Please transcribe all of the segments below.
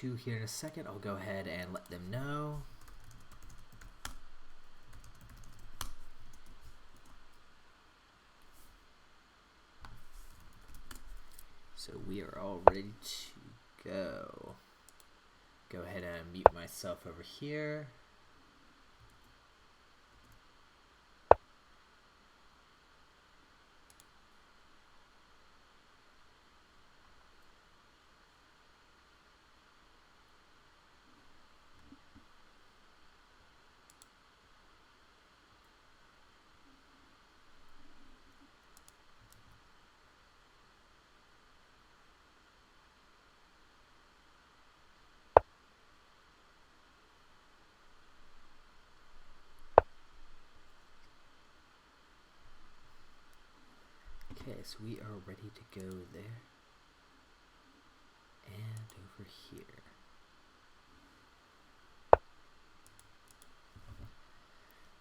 2 here in a second. I'll go ahead and let them know. So we are all ready to go. Go ahead and mute myself over here. Okay, so we are ready to go there and over here.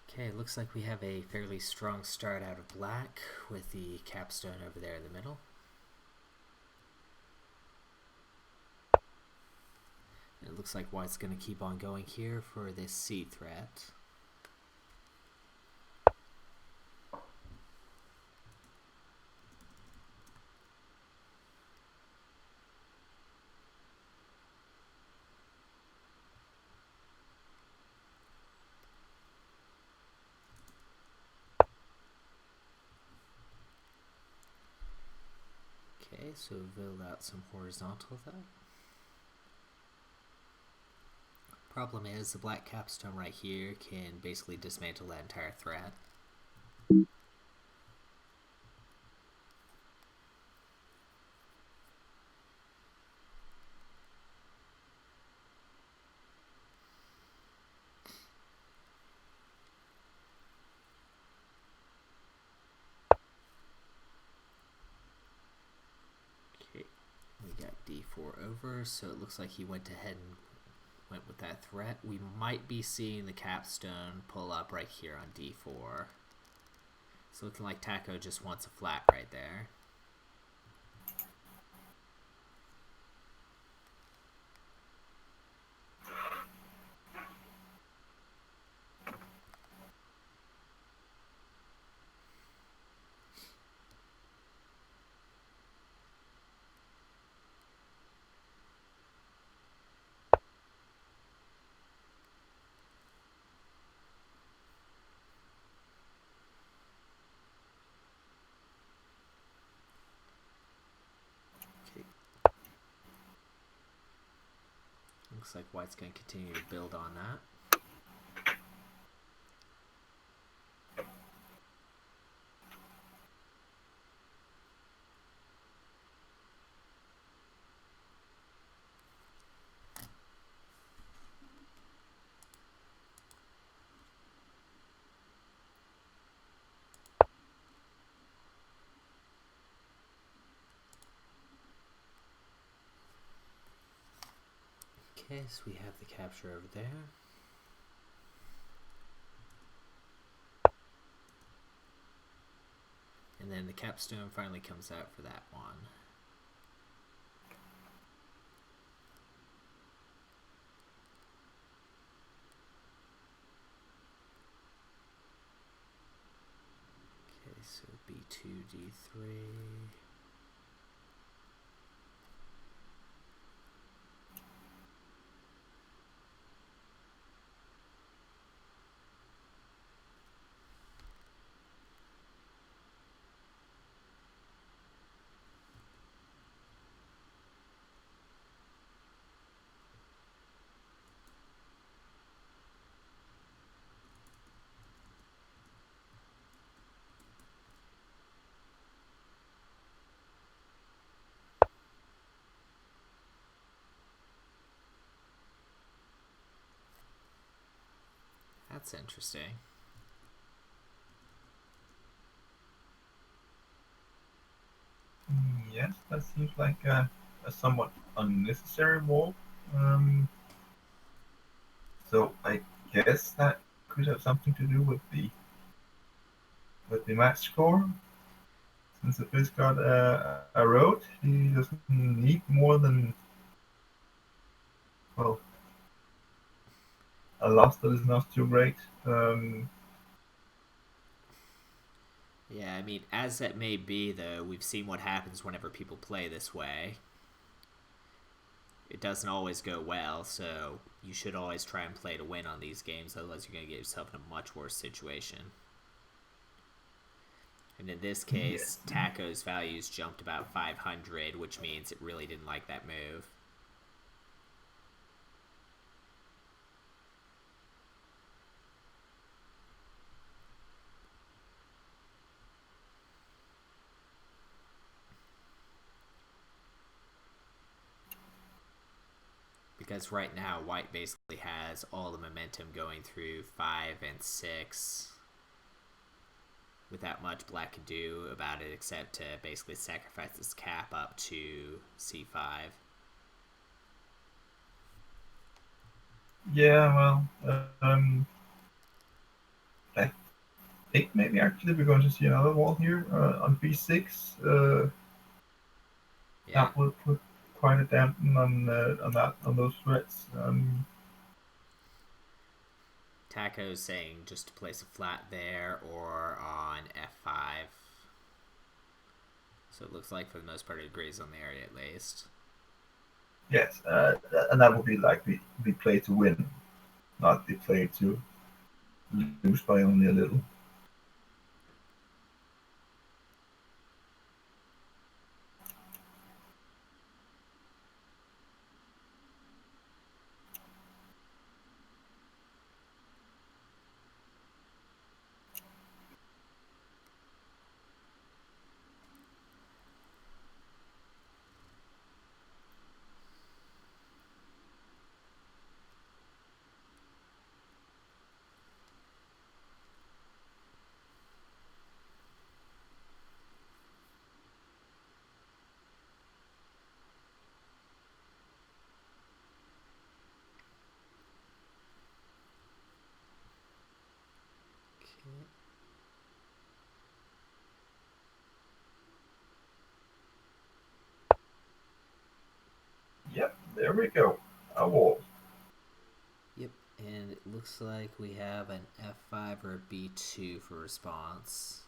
Okay, looks like we have a fairly strong start out of black with the capstone over there in the middle. And it looks like white's going to keep on going here for this C threat. Okay, so build out some horizontal though. Problem is the black capstone right here can basically dismantle that entire threat. Okay, we got D4 over, so it looks like he went ahead and went with that threat. We might be seeing the capstone pull up right here on D4. It's looking like Taco just wants a flat right there. Looks like white's going to continue to build on that. Okay, so we have the capture over there. And then the capstone finally comes out for that one. Okay, so B2, D3. That's interesting. Yes, that seems like a somewhat unnecessary wall. So I guess that could have something to do with the match score. Since the fish got a road, he doesn't need more than well, a loss that is not too great. Yeah, I mean, as that may be, though, we've seen what happens whenever people play this way. It doesn't always go well, so you should always try and play to win on these games, otherwise you're going to get yourself in a much worse situation. And in this case, Yes. Taco's values jumped about 500, which means it really didn't like that move. Because right now, White basically has all the momentum going through 5 and 6. Without much Black could do about it except to basically sacrifice his cap up to c5. Yeah, well, I think maybe actually we're going to see another wall here on b6. Yeah, That would put quite a dampen on those threats. Taco's saying just to place a flat there or on f5. So it looks like for the most part it agrees on the area at least. Yes, and that would be like the play to win, not the play to lose by only a little. Okay. Yep, there we go. A wall. Yep, and it looks like we have an f5 or a b2 for response.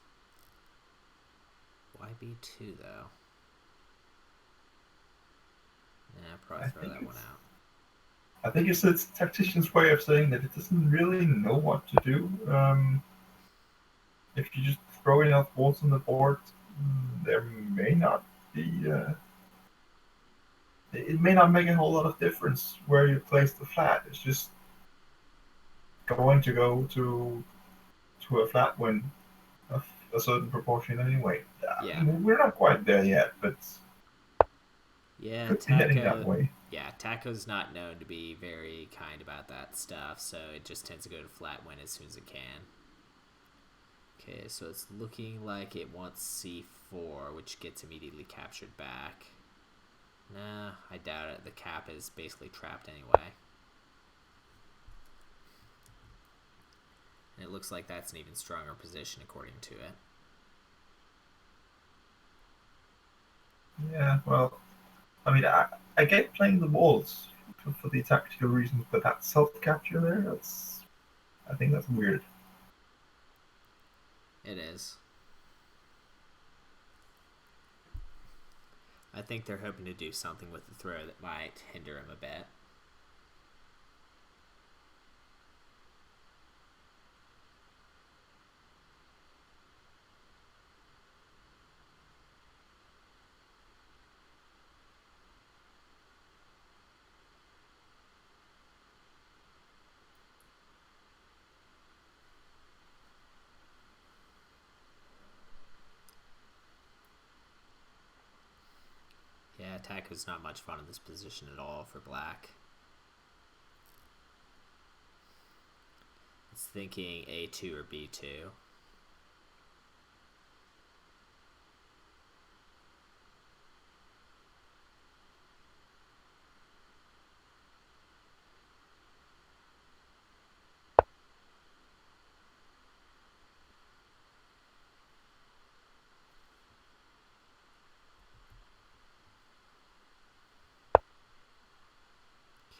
Why b2 though? Yeah, probably I throw think that one it's out. I think it's a tactician's way of saying that it doesn't really know what to do. If you just throw enough walls on the board, there may not be. It may not make a whole lot of difference where you place the flat. It's just going to go to a flat win of a certain proportion anyway. Yeah. We're not quite there yet, but Yeah, could be heading that way. Taco's not known to be very kind about that stuff, so it just tends to go to flat win as soon as it can. Okay, so it's looking like it wants c4, which gets immediately captured back. Nah, I doubt it. The cap is basically trapped anyway. And it looks like that's an even stronger position according to it. Yeah, well, I mean, I get playing the walls for the tactical reasons, but that self capture there, I think that's weird. It is. I think they're hoping to do something with the throw that might hinder him a bit. Yeah, Taco's not much fun in this position at all for black. It's thinking a2 or b2.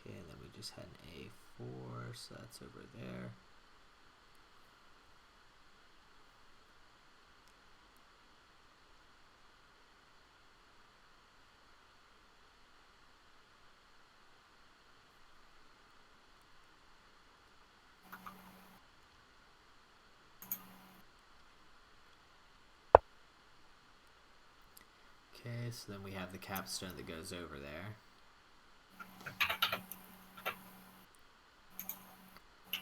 Okay, and then we just had an A4, so that's over there. Okay, so then we have the capstone that goes over there.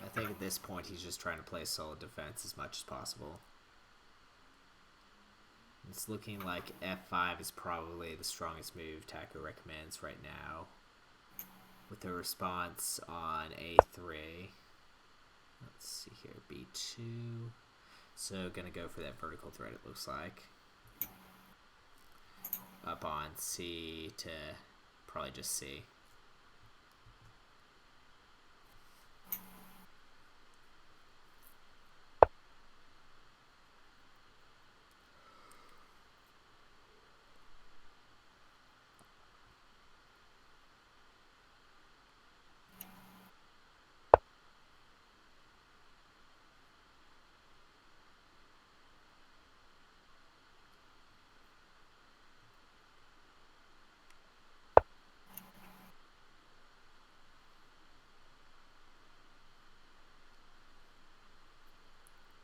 I think at this point he's just trying to play solid defense as much as possible. It's looking like F5 is probably the strongest move Taco recommends right now, with a response on A3. Let's see here, B2. So gonna go for that vertical thread, it looks like. Up on C to probably just C.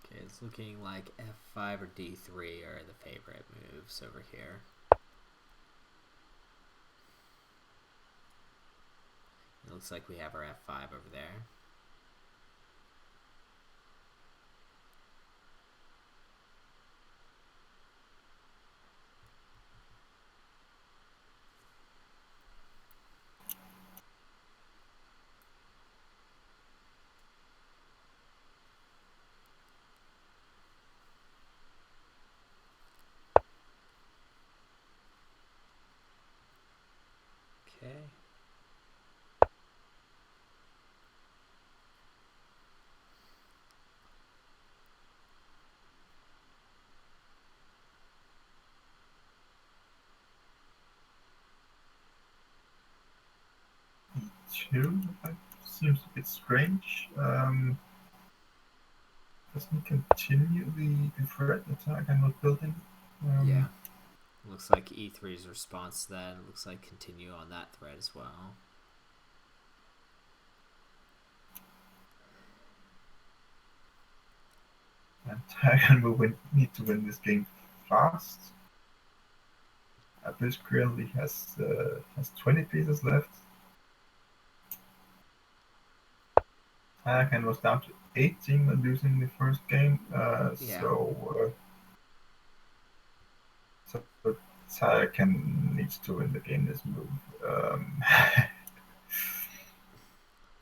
Okay, it's looking like F5 or D3 are the favorite moves over here. It looks like we have our F5 over there. Okay. Two, that seems a bit strange. Doesn't continue the threat attack I'm not building. Yeah. Looks like E3's response to that. It looks like continue on that thread as well. And Tayacan will need to win this game fast. Abyss currently has 20 pieces left. Tayacan was down to 18 when losing the first game. Yeah. So Tayacan needs to win the game this move.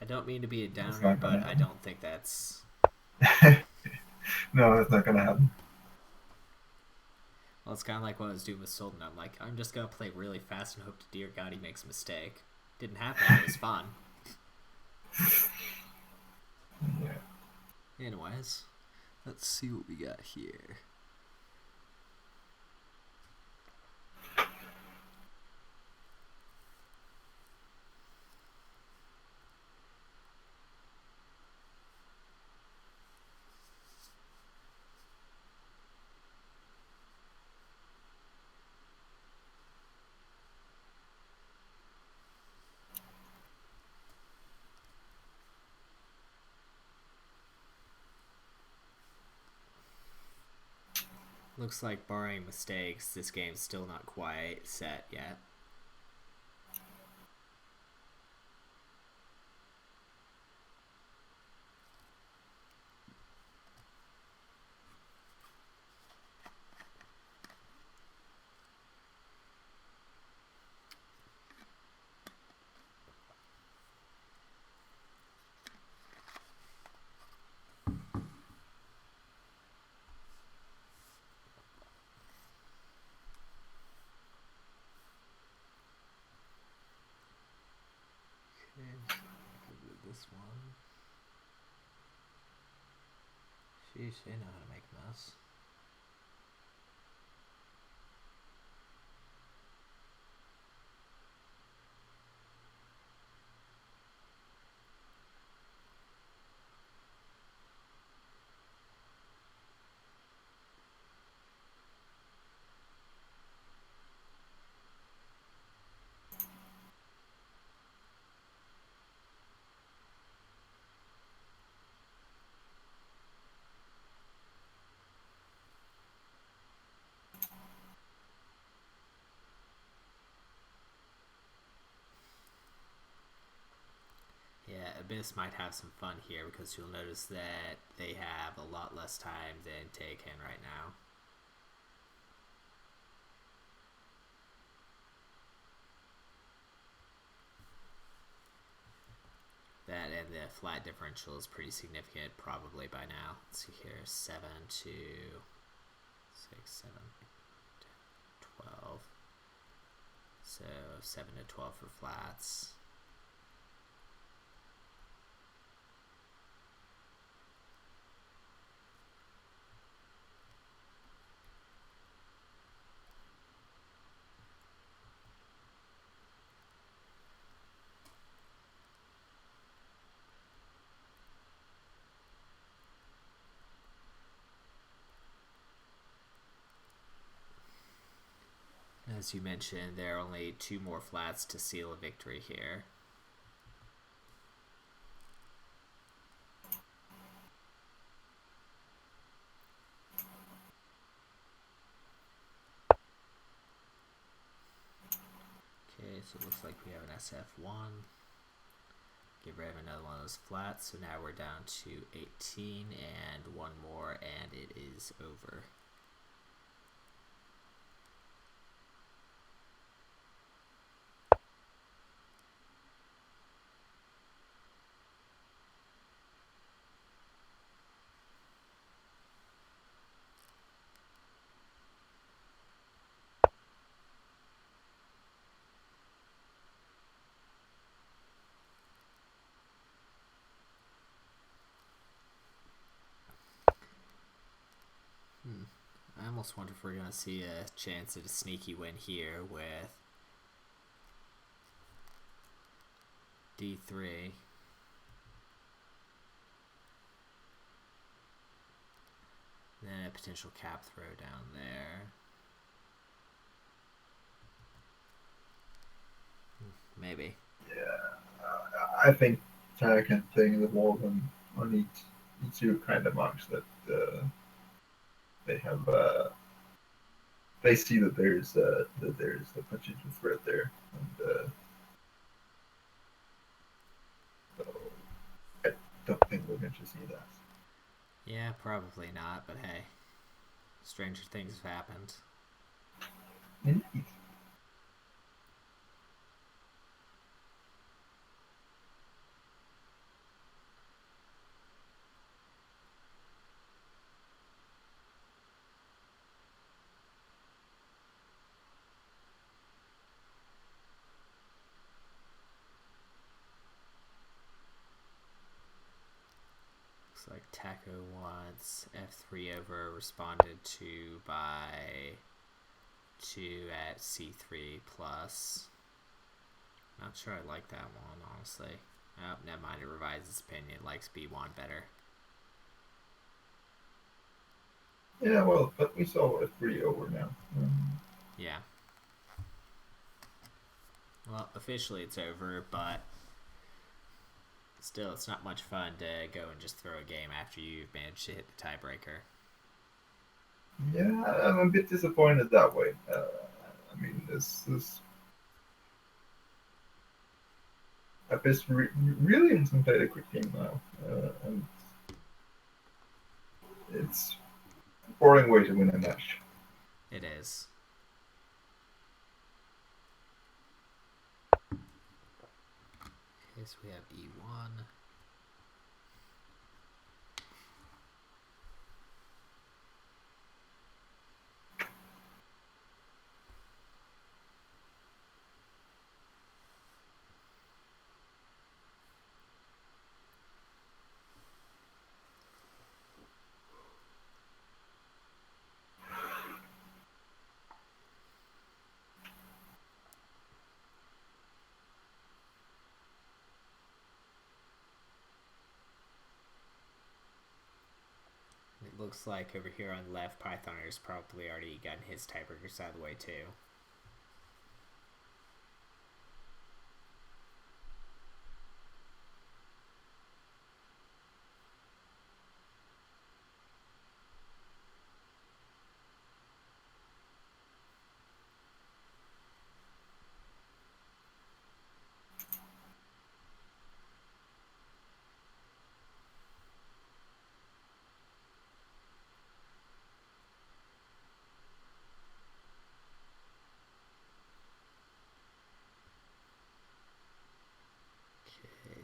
I don't mean to be a It's downer, not but gonna I happen. don't think that's... No, it's not gonna happen. Well, it's kind of like what I was doing with Sultan. I'm like, I'm just going to play really fast and hope to dear God he makes a mistake. Didn't happen, but it was fun. Yeah. Anyways, let's see what we got here. Looks like, barring mistakes, this game's still not quite set yet. Okay, this one. Sheesh, they know how to make a mess. Abyss might have some fun here because you'll notice that they have a lot less time than Tayacan right now. That and the flat differential is pretty significant probably by now. Let's see here, 7 to 6, 7, 12. So 7 to 12 for flats. As you mentioned, there are only 2 more flats to seal a victory here. Okay, so it looks like we have an SF1. Get rid of another one of those flats. So now we're down to 18 and 1 more and it is over. I almost wonder if we're going to see a chance at a sneaky win here with D3. Then a potential cap throw down there. Maybe. Yeah, I think Tayacan playing the wall on E2 kind of marks that they have they see that there's a potential threat there, and so I don't think we're going to see that. Yeah, probably not, but hey, stranger things have happened. Indeed. Looks like Taco wants F3 over, responded to by 2 at C3 plus. Not sure I like that one, honestly. Oh, never mind, it revised its opinion. It likes B1 better. Yeah, well, but we saw a 3 over now. Yeah. Well, officially it's over, but still, it's not much fun to go and just throw a game after you've managed to hit the tiebreaker. Yeah, I'm a bit disappointed that way. I mean, this Abyss really hasn't played a quick game now, and it's a boring way to win a match. It is. Okay, so we have E1. It looks like over here on the left, Pythoner's probably already gotten his tiebreakers out of the way too.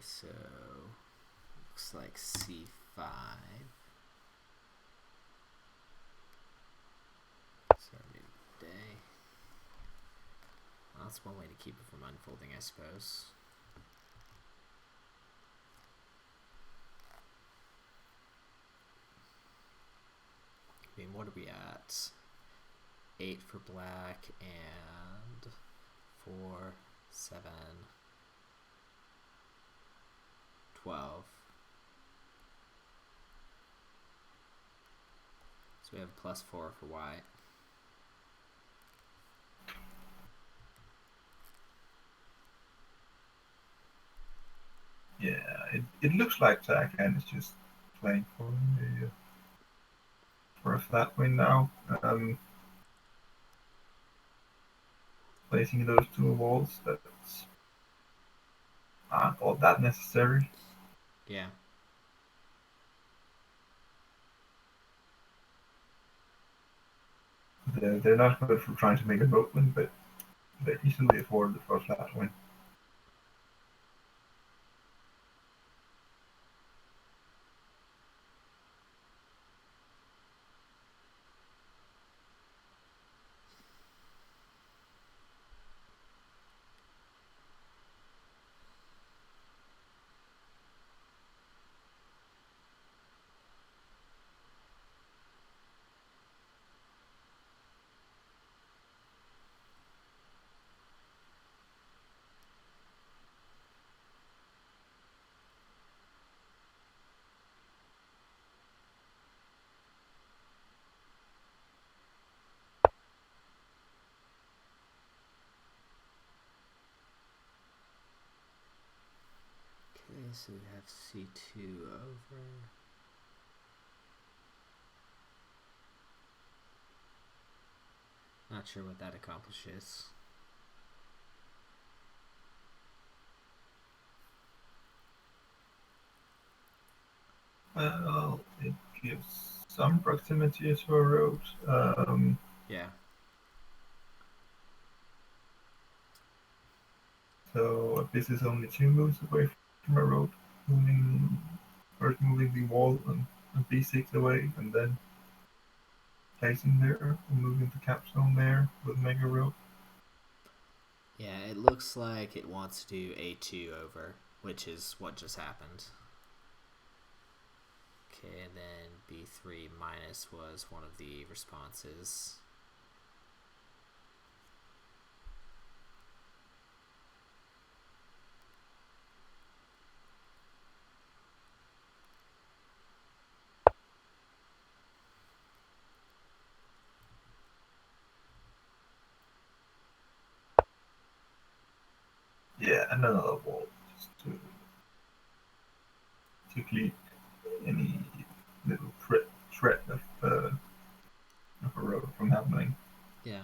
so looks like c5. Start a new day. Well, that's one way to keep it from unfolding, I suppose. I mean, what are we at? 8 for black and 4, 7, 12. So we have a +4 for white. Yeah, it looks like Tayacan is just playing for a flat win now. Placing those two walls, that's not all that necessary. Yeah. They're not good for trying to make a boat win, but they easily afford the first flat win. Okay, so we have c2 over. Not sure what that accomplishes. Well, it gives some proximity to a road. Yeah. So this is only 2 moves away from a road. First moving the wall and b6 away, and then placing there and moving the capstone there with Mega Road. Yeah, it looks like it wants to do a2 over, which is what just happened. Okay, and then b3 minus was one of the responses. Yeah, and another wall just to keep any little threat of a road from happening. Yeah.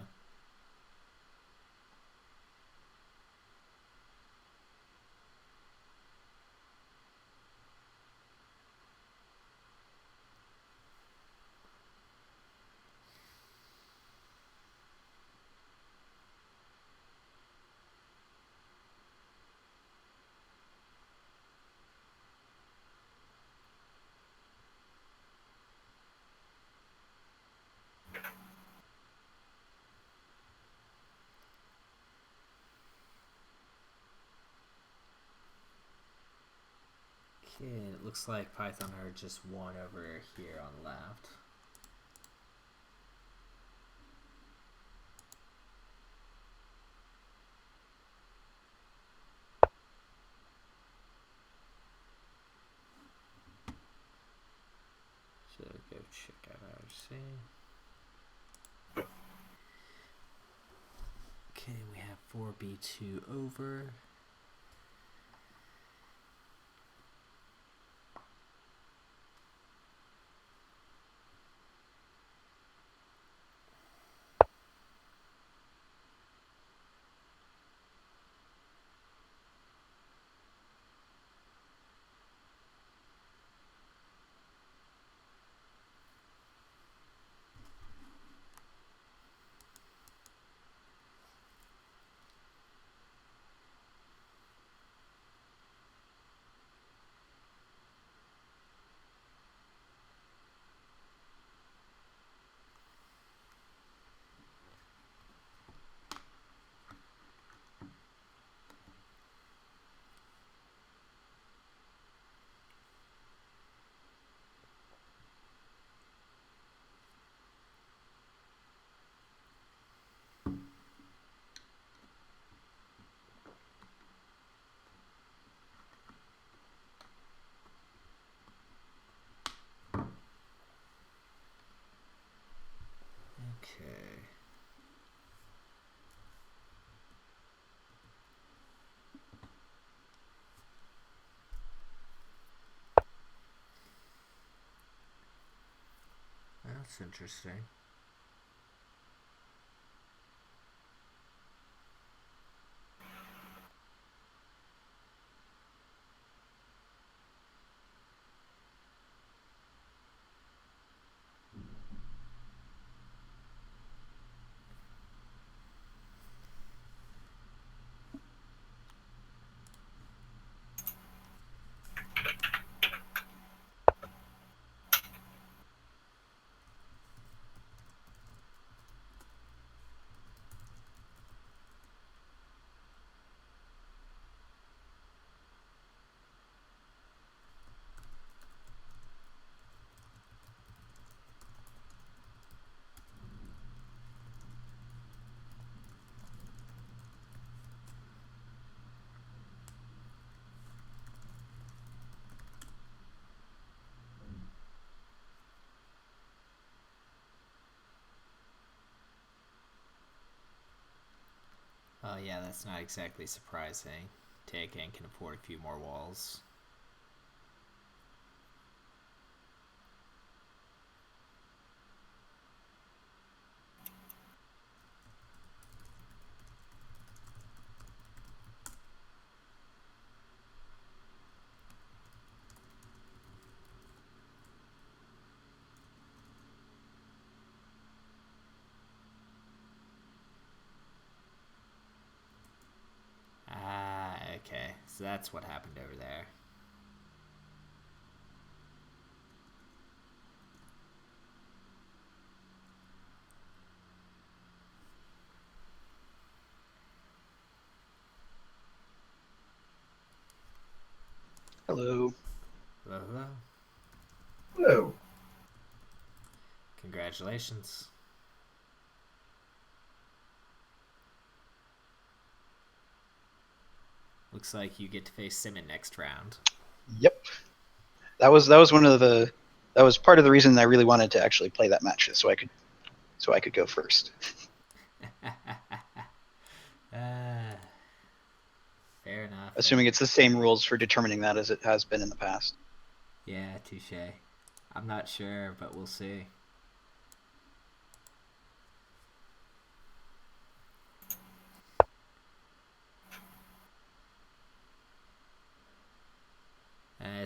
Okay, and it looks like Python are just one over here on the left. Should I go check out RC? Okay, we have 4b2 over. That's interesting. Oh yeah, that's not exactly surprising. Tayacan can afford a few more walls. Ah, okay. So that's what happened over there. Hello. Hello, hello. Hello. Congratulations. Looks like you get to face Simon next round. Yep. That was one of the that was part of the reason I really wanted to actually play that match, so I could go first. Fair enough. Assuming it's the same rules for determining that as it has been in the past. Yeah, touche. I'm not sure, but we'll see.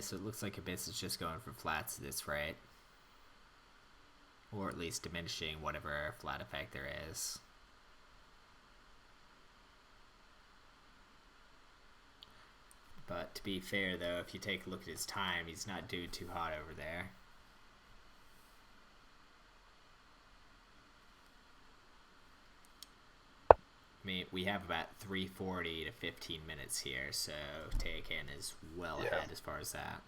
So it looks like Abyss is just going for flats at this rate. Or at least diminishing whatever flat effect there is. But to be fair, though, if you take a look at his time, he's not doing too hot over there. I mean, we have about 340 to 15 minutes here, so Tayacan is well ahead as far as that.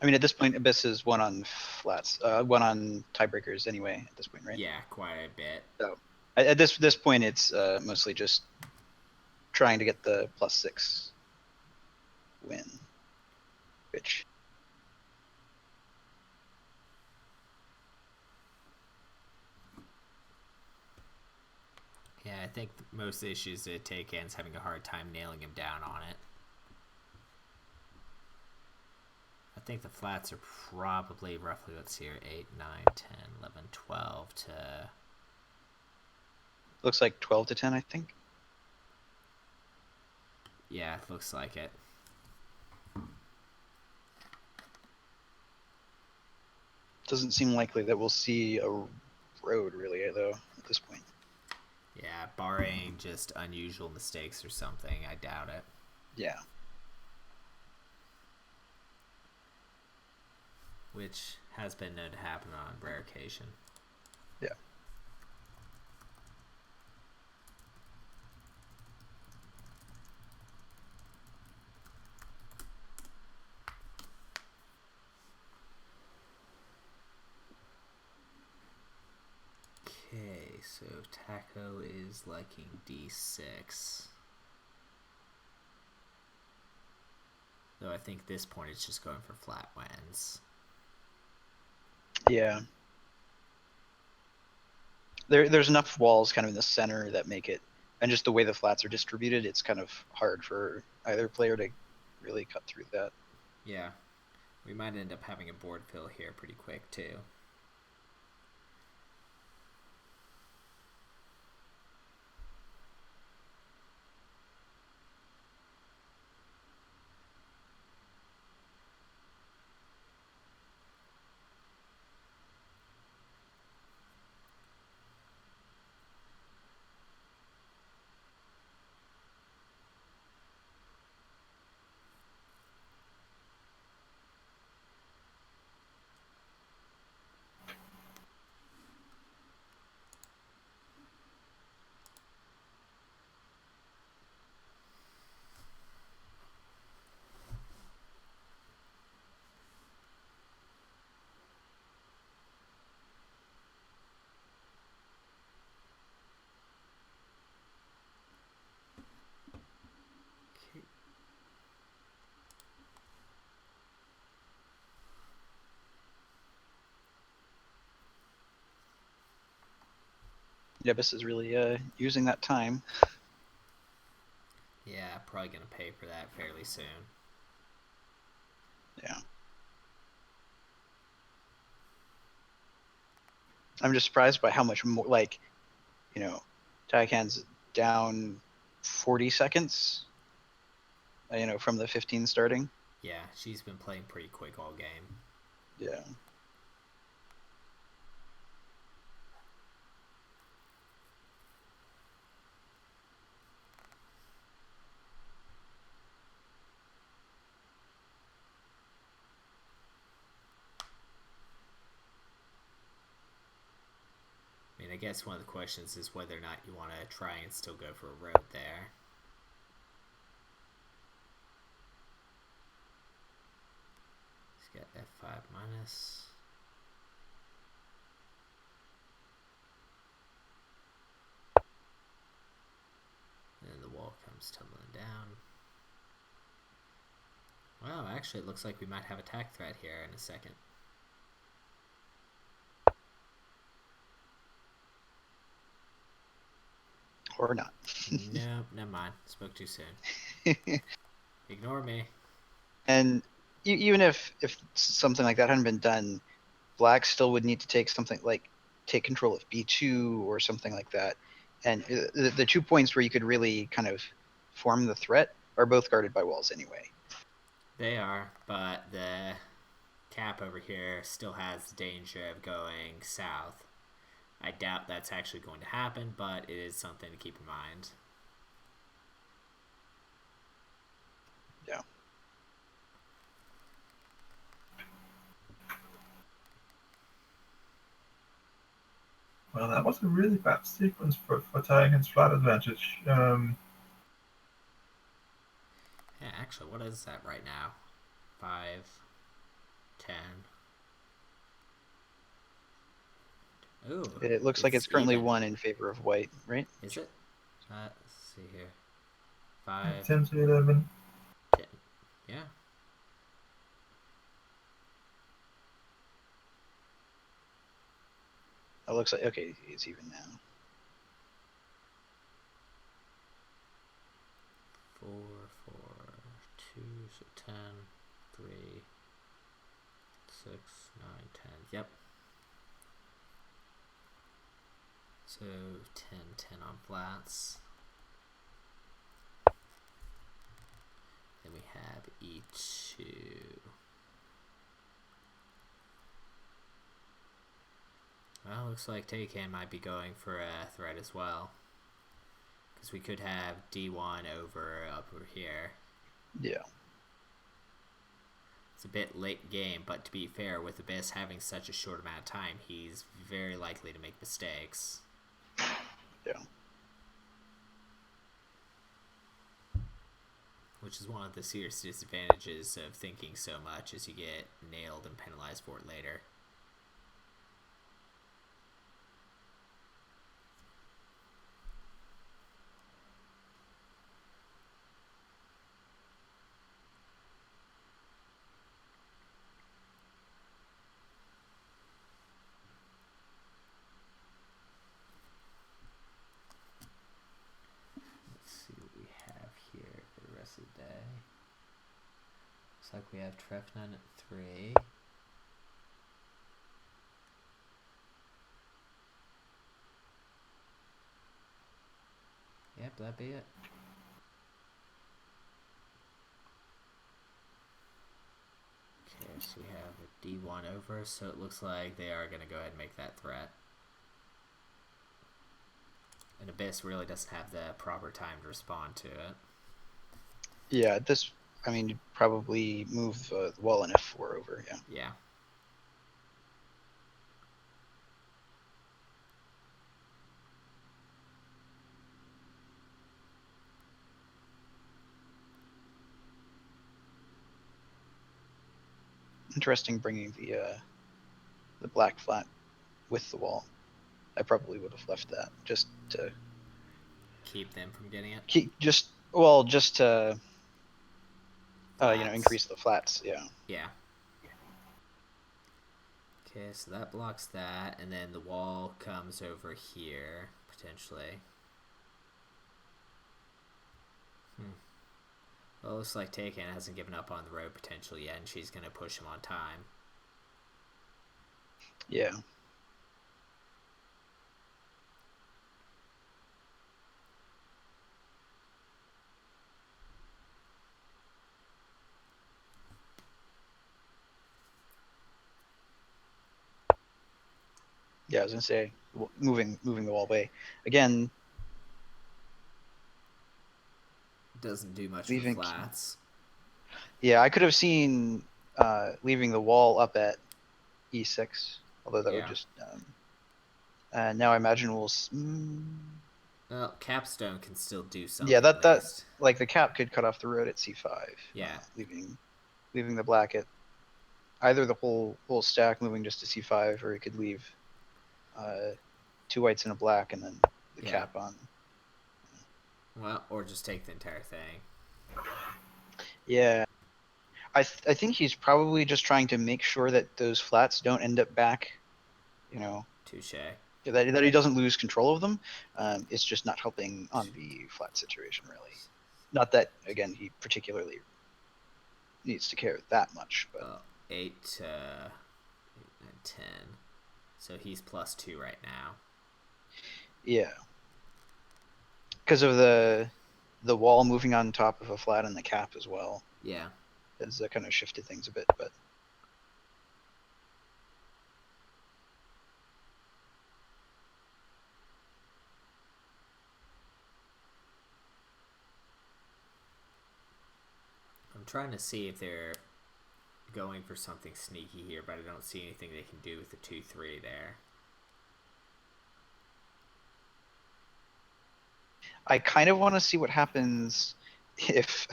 I mean, at this point, Abyss is one on flats, one on tiebreakers anyway. At this point, right? Yeah, quite a bit. So at this point, it's mostly just trying to get the +6 win, which. Yeah, I think most issues that Tayacan's having a hard time nailing him down on it. I think the flats are probably roughly, let's see here, 8, 9, 10, 11, 12 to... Looks like 12 to 10, I think. Yeah, it looks like it. Doesn't seem likely that we'll see a road, really, though, at this point. Yeah, barring just unusual mistakes or something, I doubt it. Yeah. Which has been known to happen on rare occasion. Yeah. Okay, so Taco is liking D6. Though I think at this point it's just going for flat wins. Yeah. There's enough walls kind of in the center that make it, and just the way the flats are distributed, it's kind of hard for either player to really cut through that. Yeah. We might end up having a board fill here pretty quick, too. Nebus is really using that time. Yeah, probably going to pay for that fairly soon. Yeah. I'm just surprised by how much more, like, Tayacan's down 40 seconds, from the 15 starting. Yeah, she's been playing pretty quick all game. Yeah. I mean, I guess one of the questions is whether or not you want to try and still go for a road there. He's got F5 minus. And then the wall comes tumbling down. Well, actually, it looks like we might have attack threat here in a second. Or not. No, never mind. Spoke too soon. Ignore me. And even if something like that hadn't been done, Black still would need to take something like take control of B2 or something like that. And the 2 points where you could really kind of form the threat are both guarded by walls anyway. They are, but the cap over here still has the danger of going south. I doubt that's actually going to happen, but it is something to keep in mind. Yeah. Well, that was a really bad sequence for Tayacan's flat advantage. Yeah, actually, what is that right now? 5, 10. Ooh, It looks like it's currently even. 1 in favor of white, right? Is it? Let's see here. 5, 10 to 11. 10. Yeah. It looks like, okay, it's even now. 4, 4, 2, so 10, 3, 6, 9, 10. Yep. So 10, 10 on flats. Then we have E2. Well, looks like Tayacan might be going for a threat as well. Because we could have D1 over here. Yeah. It's a bit late game, but to be fair, with Abyss having such a short amount of time, he's very likely to make mistakes. Yeah. Which is one of the serious disadvantages of thinking so much, is you get nailed and penalized for it later. Let's see what we have here for the rest of the day. Looks like we have Trefnan at 3. Yep, that'd be it. Okay, so we have a D1 over, so it looks like they are going to go ahead and make that threat. And Abyss really doesn't have the proper time to respond to it. Yeah, I mean, you'd probably move the wall and F4 over, yeah. Yeah. Interesting bringing the black flat with the wall. I probably would have left that just to Keep them from getting it. just to increase the flats. Yeah. Yeah. Okay, so that blocks that, and then the wall comes over here potentially. Well, it looks like Tayacan hasn't given up on the road potential yet, and she's going to push him on time. Yeah. Yeah, I was gonna say moving the wall away again. Doesn't do much for flats. Yeah, I could have seen leaving the wall up at E6, although that would just. Now I imagine we'll. Well, Capstone can still do something. Yeah, that like the cap could cut off the road at C5. Yeah. Leaving the black at either the whole stack moving just to C5, or it could leave 2 whites and a black and then the cap on. Well, or just take the entire thing. Yeah. I think he's probably just trying to make sure that those flats don't end up back, Touche. That he doesn't lose control of them. It's just not helping on the flat situation, really. Not that, again, he particularly needs to care that much. But 8, 8, 9, 10. So he's +2 right now. Yeah. Because of the wall moving on top of a flat and the cap as well. Yeah. Has kind of shifted things a bit, but. I'm trying to see if they're going for something sneaky here, but I don't see anything they can do with the 2-3 there. I kind of want to see what happens if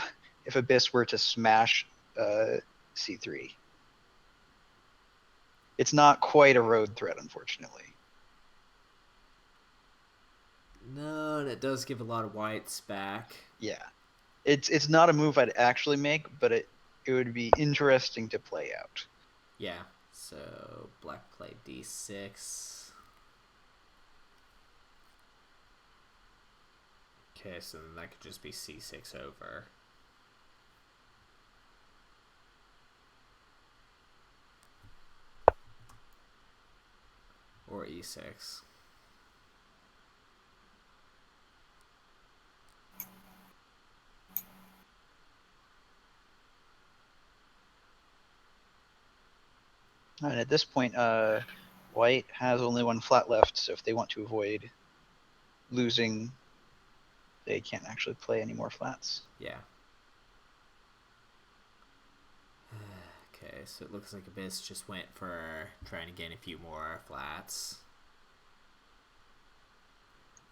Abyss were to smash C3. It's not quite a road threat, unfortunately. No, and it does give a lot of whites back. Yeah. It's not a move I'd actually make, but it would be interesting to play out. Yeah. So black played D6. Okay, so then that could just be C6 over. Or E6. And at this point, white has only 1 flat left, so if they want to avoid losing, they can't actually play any more flats. Yeah. Okay, so it looks like Abyss just went for trying to gain a few more flats.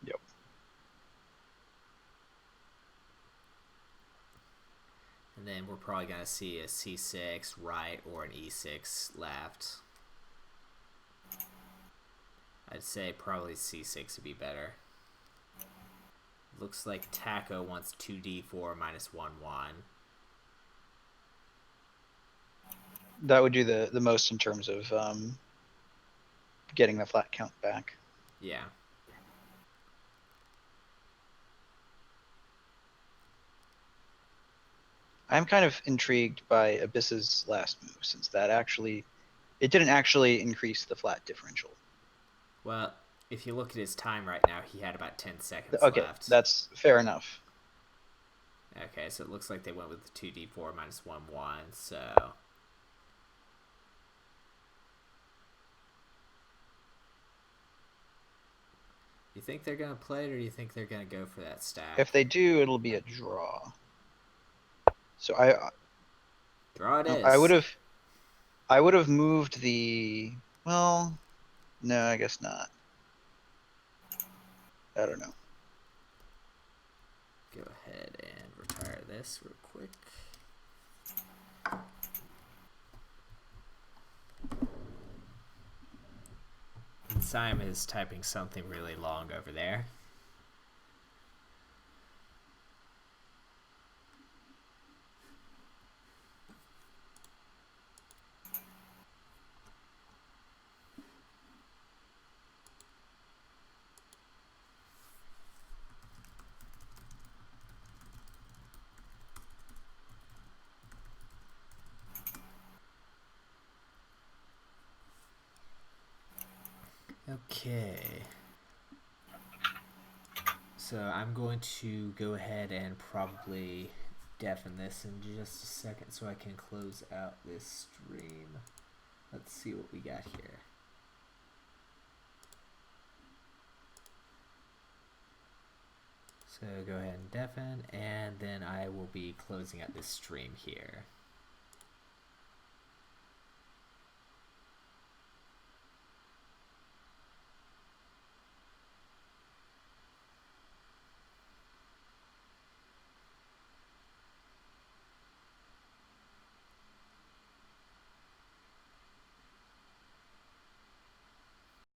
Yep. And then we're probably going to see a C6 right or an E6 left. I'd say probably C6 would be better. Looks like Taco wants 2d4 minus 1, 1. That would do the most in terms of getting the flat count back. Yeah. I'm kind of intrigued by Abyss's last move, since it didn't actually increase the flat differential. Well, if you look at his time right now, he had about 10 seconds Okay, left. that's fair enough. Okay, so it looks like they went with the 2d4 minus 1, 1, so... You think they're going to play it, or do you think they're going to go for that stack? If they do, it'll be a draw. So Draw it is. I would have moved the, well, no, I guess not. I don't know. Go ahead and retire this real quick. And Simon is typing something really long over there. Okay. So I'm going to go ahead and probably deafen this in just a second so I can close out this stream. Let's see what we got here. So go ahead and deafen, and then I will be closing out this stream here.